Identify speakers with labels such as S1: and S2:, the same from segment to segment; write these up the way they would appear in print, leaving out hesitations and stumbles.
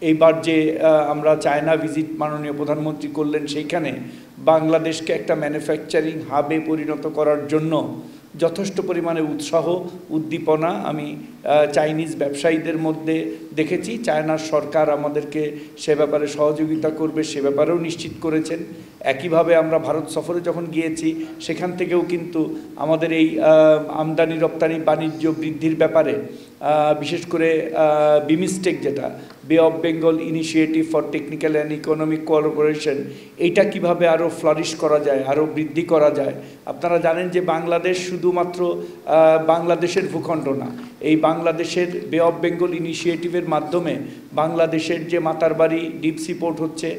S1: এইবার যে আমরা চায়না ভিজিট মাননীয় প্রধানমন্ত্রী করলেন, সেইখানে বাংলাদেশকে একটা ম্যানুফ্যাকচারিং হাবে পরিণত করার জন্য যথেষ্ট পরিমাণে উৎসাহ উদ্দীপনা আমি চাইনিজ ব্যবসায়ীদের মধ্যে দেখেছি। চায়নার সরকার আমাদেরকে সে ব্যাপারে সহযোগিতা করবে সে ব্যাপারেও নিশ্চিত করেছেন। একইভাবে আমরা ভারত সফরে যখন গিয়েছি সেখান থেকেও কিন্তু আমাদের এই আমদানি রপ্তানি বাণিজ্য বৃদ্ধির ব্যাপারে বিশেষ করে বিমস্টেক, যেটা বে of Bengal initiative for technical and economic cooperation, এইটা কিভাবে আরও ফ্লারিশ করা যায়, আরও বৃদ্ধি করা যায়। আপনারা জানেন যে বাংলাদেশ শুধুমাত্র বাংলাদেশের ভূখণ্ড না, এই বাংলাদেশের বে অফ বেঙ্গল ইনিশিয়েটিভের মাধ্যমে বাংলাদেশের যে মাতারবাড়ি ডিপ সি পোর্ট হচ্ছে,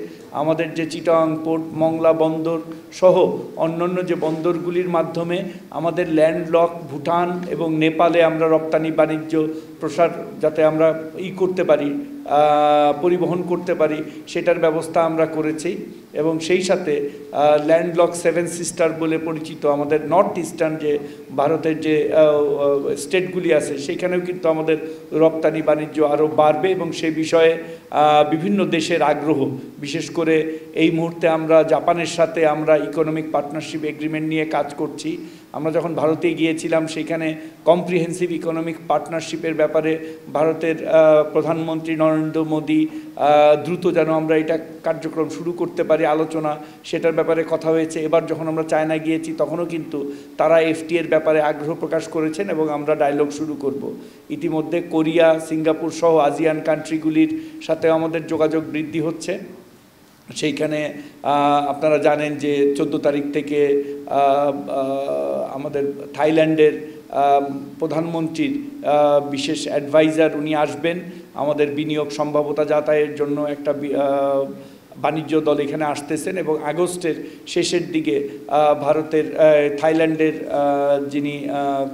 S1: আমাদের যে চিটাগাং পোর্ট, মংলা বন্দর সহ অন্যান্য যে বন্দরগুলির মাধ্যমে আমাদের ল্যান্ডলক ভুটান এবং নেপালে আমরা রপ্তানি বাণিজ্য প্রসার যাতে আমরা করতে পারি, পরিবহন করতে পারি, সেটার ব্যবস্থা আমরা করেছি। এবং সেই সাথে ল্যান্ডলক সেভেন সিস্টার বলে পরিচিত আমাদের নর্থ ইস্টার্ন যে ভারতের যে স্টেটগুলি আছে, সেখানেও কিন্তু আমাদের রপ্তানি বাণিজ্য আরও বাড়বে এবং সে বিষয়ে বিভিন্ন দেশের আগ্রহ। বিশেষ করে এই মুহূর্তে আমরা জাপানের সাথে আমরা ইকোনমিক পার্টনারশিপ এগ্রিমেন্ট নিয়ে কাজ করছি। আমরা যখন ভারতে গিয়েছিলাম সেখানে কম্প্রিহেন্সিভ ইকোনমিক পার্টনারশিপের ব্যাপারে ভারতের প্রধানমন্ত্রী নরেন্দ্র মোদী দ্রুত যেন আমরা এটা কার্যক্রম শুরু করতে পারি আলোচনা, সেটার ব্যাপারে কথা হয়েছে। এবার যখন আমরা চায়নায় গিয়েছি তখনও কিন্তু তারা এফটি এর ব্যাপারে আগ্রহ প্রকাশ করেছেন এবং আমরা ডায়লগ শুরু করব। ইতিমধ্যে কোরিয়া, সিঙ্গাপুর সহ আসিয়ান কান্ট্রিগুলির সাথে আমাদের যোগাযোগ বৃদ্ধি হচ্ছে। সেইখানে আপনারা জানেন যে 14 তারিখ থেকে আমাদের থাইল্যান্ডের প্রধানমন্ত্রীর বিশেষ অ্যাডভাইজার উনি আসবেন আমাদের বিনিয়োগ সম্ভাব্যতা যাতায়াতের জন্য। একটা বাণিজ্য দল এখানে আসতেছেন এবং আগস্টের শেষের দিকে ভারতের থাইল্যান্ডের যিনি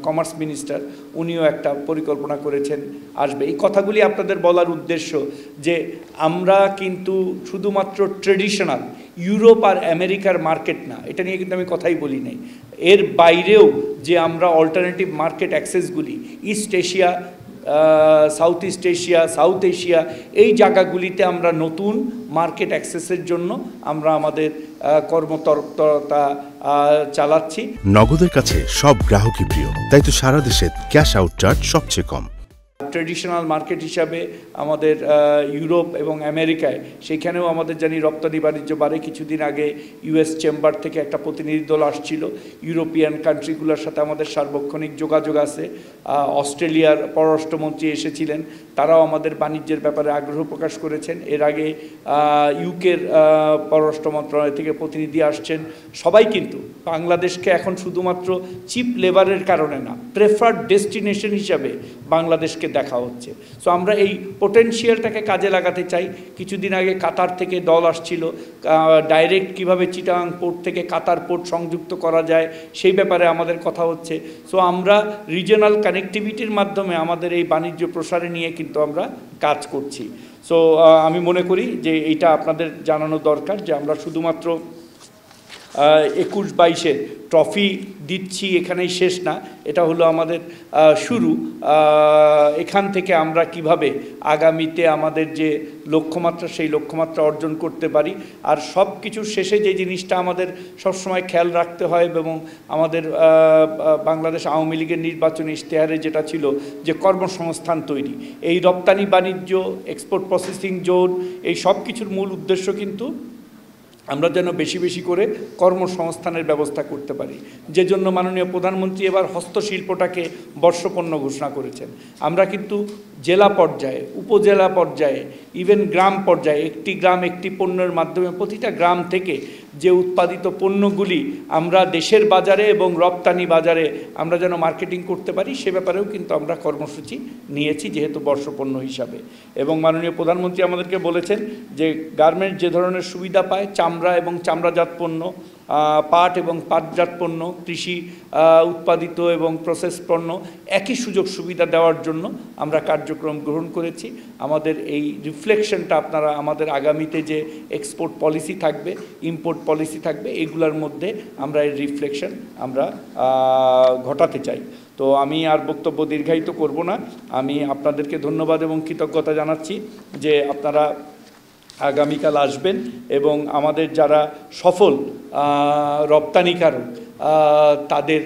S1: কমার্স মিনিস্টার উনিও একটা পরিকল্পনা করেছেন আসবে। এই কথাগুলি আপনাদের বলার উদ্দেশ্য যে আমরা কিন্তু শুধুমাত্র ট্রেডিশনাল ইউরোপ আর আমেরিকার মার্কেট না, এটা নিয়ে কিন্তু আমি কথাই বলি নাই, এর বাইরেও যে আমরা অল্টারনেটিভ মার্কেট অ্যাক্সেসগুলি East Asia, South East Asia, South Asia, এই জায়গাগুলিতে আমরা নতুন মার্কেট অ্যাক্সেসের জন্য আমরা আমাদের কর্মতৎপরতা চালাচ্ছি।
S2: নগদের কাছে সব গ্রাহকই প্রিয়, তাই তো সারা দেশে ক্যাশ আউট চার্জ সবচেয়ে কম।
S1: ট্রেডিশনাল মার্কেট হিসাবে আমাদের ইউরোপ এবং আমেরিকায়, সেখানেও আমাদের জানি রপ্তানি বাণিজ্য বাড়ে। কিছুদিন আগে ইউএস চেম্বার থেকে একটা প্রতিনিধি দল আসছিল, ইউরোপিয়ান কান্ট্রিগুলোর সাথে আমাদের সার্বক্ষণিক যোগাযোগ আছে। অস্ট্রেলিয়ার পররাষ্ট্রমন্ত্রী এসেছিলেন, তারাও আমাদের বাণিজ্যের ব্যাপারে আগ্রহ প্রকাশ করেছেন। এর আগে ইউকের পররাষ্ট্র মন্ত্রণালয় থেকে প্রতিনিধি আসছেন। সবাই কিন্তু বাংলাদেশকে এখন শুধুমাত্র চিপ লেবারের কারণে না, প্রেফার্ড ডেস্টিনেশন হিসাবে বাংলাদেশকে দেখা হচ্ছে। সো আমরা এই পোটেনশিয়ালটাকে কাজে লাগাতে চাই। কিছুদিন আগে কাতার থেকে দল আসছিল, ডাইরেক্ট কিভাবে চিটাগাং পোর্ট থেকে কাতার পোর্ট সংযুক্ত করা যায় সেই ব্যাপারে আমাদের কথা হচ্ছে। সো আমরা রিজিওনাল কানেক্টিভিটির মাধ্যমে আমাদের এই বাণিজ্য প্রসারে নিয়ে কিন্তু আমরা কাজ করছি। সো আমি মনে করি যে এইটা আপনাদের জানানো দরকার যে আমরা শুধুমাত্র 21-22-এর ট্রফি দিচ্ছি এখানেই শেষ না, এটা হলো আমাদের শুরু। এখান থেকে আমরা কিভাবে আগামীতে আমাদের যে লক্ষ্যমাত্রা সেই লক্ষ্যমাত্রা অর্জন করতে পারি। আর সব কিছুর শেষে যে জিনিসটা আমাদের সবসময় খেয়াল রাখতে হয় এবং আমাদের বাংলাদেশ আওয়ামী লীগের নির্বাচনী ইশতেহারে যেটা ছিল যে কর্মসংস্থান তৈরি, এই রপ্তানি বাণিজ্য, এক্সপোর্ট প্রসেসিং জোন, এই সব কিছুর মূল উদ্দেশ্য কিন্তু আমরা যেন বেশি বেশি করে কর্মসংস্থানের ব্যবস্থা করতে পারি। যে জন্য মাননীয় প্রধানমন্ত্রী এবার হস্তশিল্পটাকে বর্ষপণ্য ঘোষণা করেছেন। আমরা কিন্তু জেলা পর্যায়ে, উপজেলা পর্যায়ে, ইভেন গ্রাম পর্যায়ে একটি গ্রাম একটি পণ্যের মাধ্যমে প্রতিটা গ্রাম থেকে যে উৎপাদিত পণ্যগুলি আমরা দেশের বাজারে এবং রপ্তানি বাজারে আমরা যেন মার্কেটিং করতে পারি, সে ব্যাপারেও কিন্তু আমরা কর্মসূচি নিয়েছি যেহেতু বর্ষপণ্য হিসাবে। এবং মাননীয় প্রধানমন্ত্রী আমাদেরকে বলেছেন যে গার্মেন্টস যে ধরনের সুবিধা পায়, চামড়া এবং চামড়াজাত পণ্য, পাট এবং পাটজাত পণ্য, কৃষি উৎপাদিত এবং প্রসেস পণ্য, একই সুযোগ সুবিধা দেওয়ার জন্য আমরা কার্যক্রম গ্রহণ করেছি। আমাদের এই রিফ্লেকশনটা আপনারা আমাদের আগামীতে যে এক্সপোর্ট পলিসি থাকবে, ইম্পোর্ট পলিসি থাকবে, এগুলোর মধ্যে আমরা এর রিফ্লেকশন আমরা ঘটাতে চাই। তো আমি আর বক্তব্য দীর্ঘায়িত করব না। আমি আপনাদেরকে ধন্যবাদ এবং কৃতজ্ঞতা জানাচ্ছি যে আপনারা আগামীকাল আসবেন এবং আমাদের যারা সফল রপ্তানিকারক তাদের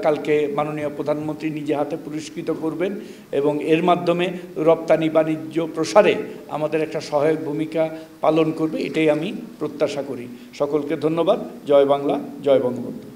S1: কালকে মাননীয় প্রধানমন্ত্রী নিজে হাতে পুরস্কৃত করবেন এবং এর মাধ্যমে রপ্তানি বাণিজ্য প্রসারে আমাদের একটা সহায়ক ভূমিকা পালন করবে, এটাই আমি প্রত্যাশা করি। সকলকে ধন্যবাদ। জয় বাংলা, জয় বঙ্গবন্ধু।